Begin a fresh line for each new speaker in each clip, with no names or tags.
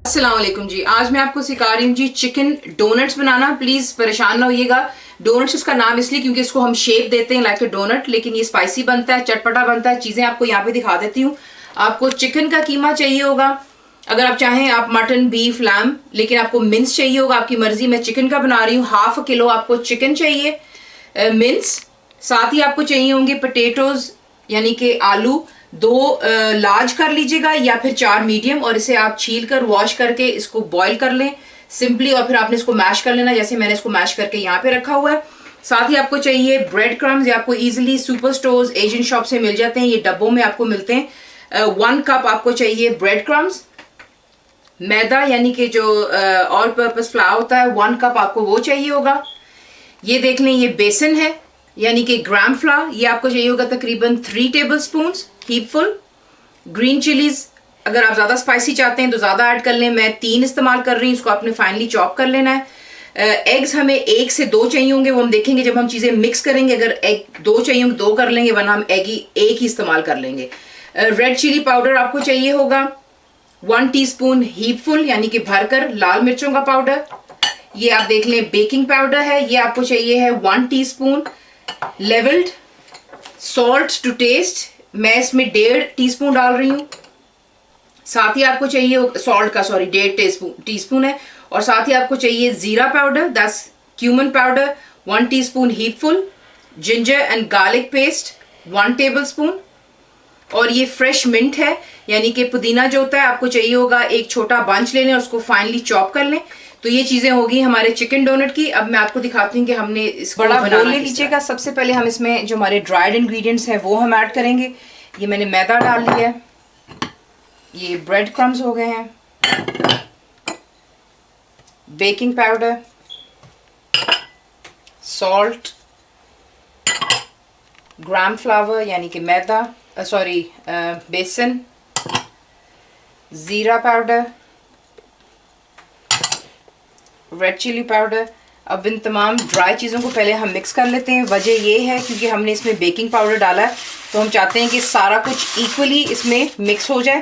अस्सलाम वालेकुम जी। आज मैं आपको सिखा रही हूँ जी चिकन डोनट्स बनाना। प्लीज परेशान ना होइएगा। डोनट्स इसका नाम इसलिए क्योंकि इसको हम शेप देते हैं लाइक ए डोनट, लेकिन ये स्पाइसी बनता है, चटपटा बनता है। चीजें आपको यहाँ पे दिखा देती हूँ। आपको चिकन का कीमा चाहिए होगा, अगर आप चाहें आप मटन, बीफ, लैम, लेकिन आपको मिन्स चाहिए होगा, आपकी मर्जी। मैं चिकन का बना रही हूँ। 1/2 किलो आपको चिकन चाहिए, मिन्स। साथ ही आपको चाहिए होंगे पोटैटोज यानी कि आलू, 2 लार्ज कर लीजिएगा या फिर 4 मीडियम, और इसे आप छील कर वॉश करके इसको बॉईल कर लें सिंपली, और फिर आपने इसको मैश कर लेना जैसे मैंने इसको मैश करके यहाँ पे रखा हुआ है। साथ ही आपको चाहिए ब्रेड क्रम्स, या आपको easily super stores, Asian shop से मिल जाते हैं, ये डब्बों में आपको मिलते हैं। 1 कप आपको चाहिए ब्रेड क्रम्स। मैदा यानी कि जो ऑल पर्पस फ्लावर होता है, 1 कप आपको वो चाहिए होगा। ये देख लें, ये बेसन है यानी कि ग्राम फ्लावर, ये आपको चाहिए होगा तकरीबन 3 टेबल स्पून हीपफुल। ग्रीन चिलीज, अगर आप ज़्यादा स्पाइसी चाहते हैं तो ज़्यादा ऐड कर लें, मैं 3 इस्तेमाल कर रही हूँ, इसको आपने फाइनली चॉप कर लेना है। एग्स हमें 1 से 2 चाहिए होंगे, वो हम देखेंगे जब हम चीज़ें मिक्स करेंगे। अगर एग 2 चाहिए होंगे 2 कर लेंगे, वरना हम एग ही 1 ही इस्तेमाल कर लेंगे। रेड चिली पाउडर आपको चाहिए होगा 1 टीस्पून हीपफुल यानी कि भरकर लाल मिर्चों का पाउडर। ये आप देख लें बेकिंग पाउडर है, ये आपको चाहिए है 1 teaspoon. Levelled salt to taste, मैं इसमें 1.5 टीस्पून डाल रही हूँ। साथ ही आपको चाहिए सॉल्ट का 1.5 टीस्पून है, और साथ ही आपको चाहिए जीरा powder, 10 cumin powder 1 teaspoon heapful. Ginger and garlic paste 1 table spoon, और ये फ्रेश मिंट है यानी कि पुदीना जो होता है, आपको चाहिए होगा एक छोटा बंच ले लें और उसको फाइनली चॉप कर लें। तो ये चीजें होगी हमारे चिकन डोनट की। अब मैं आपको दिखाती हूँ कि हमने इसको बड़ा बोल ले लीजिएगा। सबसे पहले हम इसमें जो हमारे ड्राइड इंग्रेडिएंट्स हैं वो हम ऐड करेंगे। ये मैंने मैदा डाल लिया है, ये ब्रेड क्रम्स हो गए हैं, बेकिंग पाउडर, सॉल्ट, ग्राम फ्लावर यानी कि मैदा, बेसन, जीरा पाउडर, रेड चिली पाउडर। अब इन तमाम ड्राई चीज़ों को पहले हम मिक्स कर लेते हैं। वजह ये है क्योंकि हमने इसमें बेकिंग पाउडर डाला है, तो हम चाहते हैं कि सारा कुछ इक्वली इसमें मिक्स हो जाए,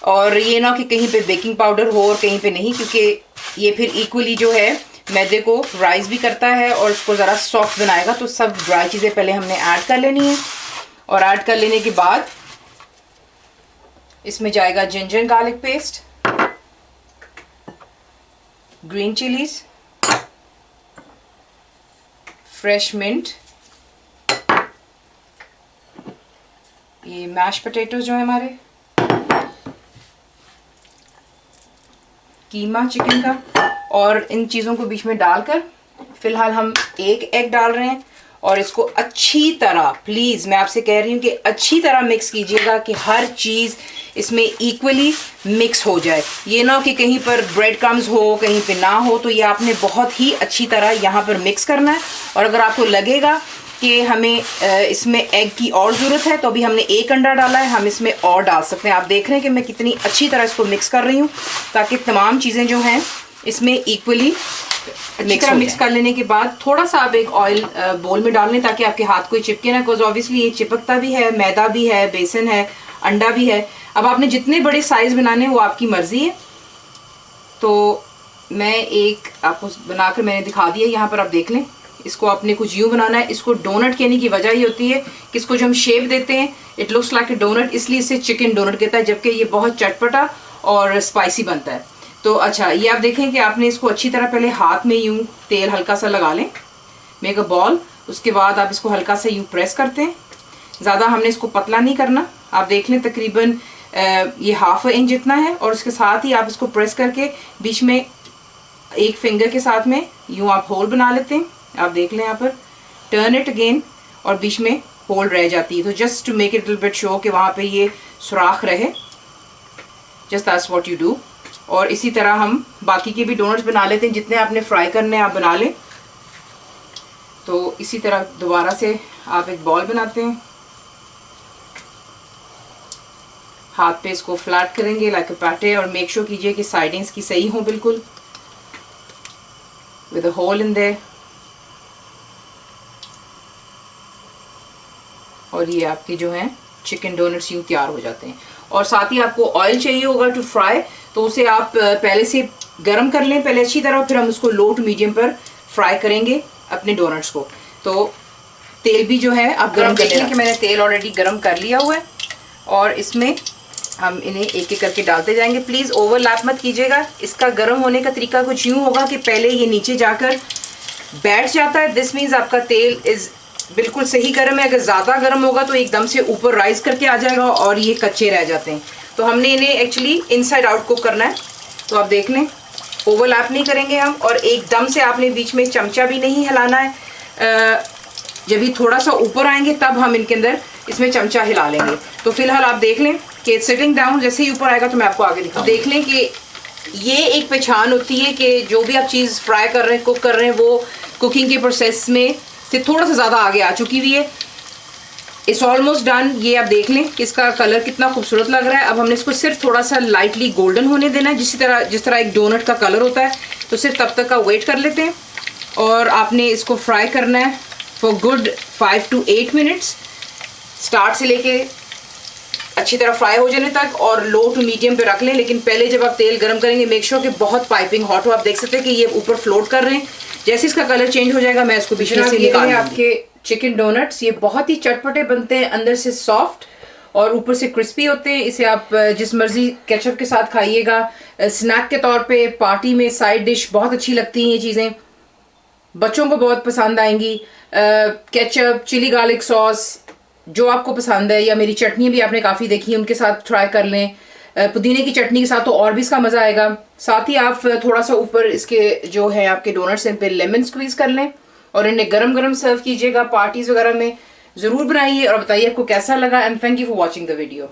और ये ना कि कहीं पे बेकिंग पाउडर हो और कहीं पे नहीं, क्योंकि ये फिर इक्वली जो है मैदे को राइज भी करता है और उसको ज़रा सॉफ्ट बनाएगा। तो सब ड्राई चीज़ें पहले हमने ऐड कर लेनी है, और ऐड कर लेने के बाद इसमें जाएगा ginger garlic paste, green chillies, fresh mint, ये मैश पोटैटोज जो है हमारे, कीमा चिकन का, और इन चीज़ों को बीच में डालकर फिलहाल हम 1 एग डाल रहे हैं, और इसको अच्छी तरह, प्लीज़ मैं आपसे कह रही हूँ कि अच्छी तरह मिक्स कीजिएगा कि हर चीज़ इसमें इक्वली मिक्स हो जाए। ये ना कि कहीं पर ब्रेड क्रम्स हो कहीं पे ना हो, तो ये आपने बहुत ही अच्छी तरह यहाँ पर मिक्स करना है। और अगर आपको लगेगा कि हमें इसमें एग की और ज़रूरत है, तो अभी हमने 1 अंडा डाला है, हम इसमें और डाल सकते हैं। आप देख रहे हैं कि मैं कितनी अच्छी तरह इसको मिक्स कर रही हूँ, ताकि तमाम चीज़ें जो हैं इसमें इक्वली अच्छी तरह मिक्स कर लेने के बाद थोड़ा सा आप एक ऑयल बोल में डाल लें, ताकि आपके हाथ को चिपके ना, बिकॉज ऑब्वियसली ये चिपकता भी है, मैदा भी है, बेसन है, अंडा भी है। अब आपने जितने बड़े साइज बनाने वो आपकी मर्जी है। तो मैं एक आपको बनाकर मैंने दिखा दिया, यहाँ पर आप देख लें। इसको आपने कुछ यूँ बनाना है। इसको डोनट कहने की वजह ये होती है कि इसको जो हम शेप देते हैं, it looks like a donut, इसलिए इसे चिकन डोनट कहता है, जबकि ये बहुत चटपटा और स्पाइसी बनता है। तो अच्छा, ये आप देखें कि आपने इसको अच्छी तरह पहले हाथ में यूँ तेल हल्का सा लगा लें, मेक अ बॉल। उसके बाद आप इसको हल्का सा यूँ प्रेस करते हैं, ज़्यादा हमने इसको पतला नहीं करना। आप देख लें तकरीबन ये 1/2 इंच जितना है, और उसके साथ ही आप इसको प्रेस करके बीच में एक फिंगर के साथ में यूँ आप होल बना लेते हैं। आप देख लें यहाँ पर, टर्न इट अगेन, और बीच में होल रह जाती है। तो just to make it little bit show कि वहाँ पे ये सुराख रहे, just that's what you do. और इसी तरह हम बाकी के भी डोनट्स बना लेते हैं, जितने आपने फ्राई करने आप बना लें। तो इसी तरह दोबारा से आप एक बॉल बनाते हैं, हाथ पे इसको फ्लैट करेंगे लाइक अ पैटे, और मेक श्योर कीजिए कि साइडिंग्स की सही हो बिल्कुल, with a hole in there. और ये आपकी जो है चिकन डोनट्स यूँ तैयार हो जाते हैं। और साथ ही आपको ऑयल चाहिए होगा टू फ्राई, तो उसे आप पहले से गर्म कर लें पहले अच्छी तरह, फिर हम उसको लो टू मीडियम पर फ्राई करेंगे अपने डोनट्स को। तो तेल भी जो है आप गर्म कर लें कि मैंने तेल ऑलरेडी गर्म कर लिया हुआ है और इसमें हम इन्हें एक एक करके डालते जाएंगे। प्लीज़ ओवरलैप मत कीजिएगा। इसका गर्म होने का तरीका कुछ यूँ होगा कि पहले ये नीचे जाकर बैठ जाता है, दिस मीन्स आपका तेल इज़ बिल्कुल सही गर्म है। अगर ज़्यादा गर्म होगा तो एकदम से ऊपर राइज करके आ जाएगा और ये कच्चे रह जाते हैं। तो हमने इन्हें एक्चुअली इनसाइड आउट कुक करना है। तो आप देख लें, ओवरलैप नहीं करेंगे हम, और एकदम से आपने बीच में चमचा भी नहीं हिलाना है। जब ये थोड़ा सा ऊपर आएंगे तब हम इनके अंदर इसमें चमचा हिला लेंगे। तो फिलहाल आप देख लें कि सिटिंग डाउन, जैसे ही ऊपर आएगा तो मैं आपको आगे दिखाऊं। देख लें कि ये एक पहचान होती है कि जो भी आप चीज़ फ्राई कर रहे हैं, कुक कर रहे हैं, वो कुकिंग के प्रोसेस में से थोड़ा सा ज़्यादा आगे आ चुकी हुई है। It's almost done. ये आप देख लें कि इसका कलर कितना खूबसूरत लग रहा है। अब हमने इसको सिर्फ थोड़ा सा लाइटली गोल्डन होने देना है, जिस तरह एक डोनट का कलर होता है। तो सिर्फ तब तक का वेट कर लेते हैं और आपने इसको फ्राई करना है for good 5 to 8 minutes, start से लेके अच्छी तरह फ्राई हो जाने तक, और लो टू मीडियम पे रख लें। लेकिन पहले जब आप तेल गर्म करेंगे मेक श्योर कि बहुत पाइपिंग हॉट हो। आप देख सकते हैं कि ये ऊपर फ्लोट कर रहे हैं। जैसे इसका कलर चेंज हो जाएगा मैं इसको बीच में से निकाल लूंगी। आपके चिकन डोनट्स ये बहुत ही चटपटे बनते हैं, अंदर से सॉफ्ट और ऊपर से क्रिस्पी होते हैं। इसे आप जिस मर्जी केचप के साथ खाइएगा, स्नैक के तौर पे, पार्टी में साइड डिश बहुत अच्छी लगती हैं ये चीज़ें, बच्चों को बहुत पसंद आएंगी। केचप, चिली गार्लिक सॉस जो आपको पसंद है, या मेरी चटनी भी आपने काफ़ी देखी है, उनके साथ ट्राई कर लें। पुदीने की चटनी के साथ तो और भी इसका मज़ा आएगा। साथ ही आप थोड़ा सा ऊपर इसके जो है आपके डोनट्स इन पे लेमन स्क्वीज़ कर लें और इन्हें गरम गरम सर्व कीजिएगा। पार्टीज़ वगैरह में ज़रूर बनाइए और बताइए आपको कैसा लगा। And thank you for watching the video.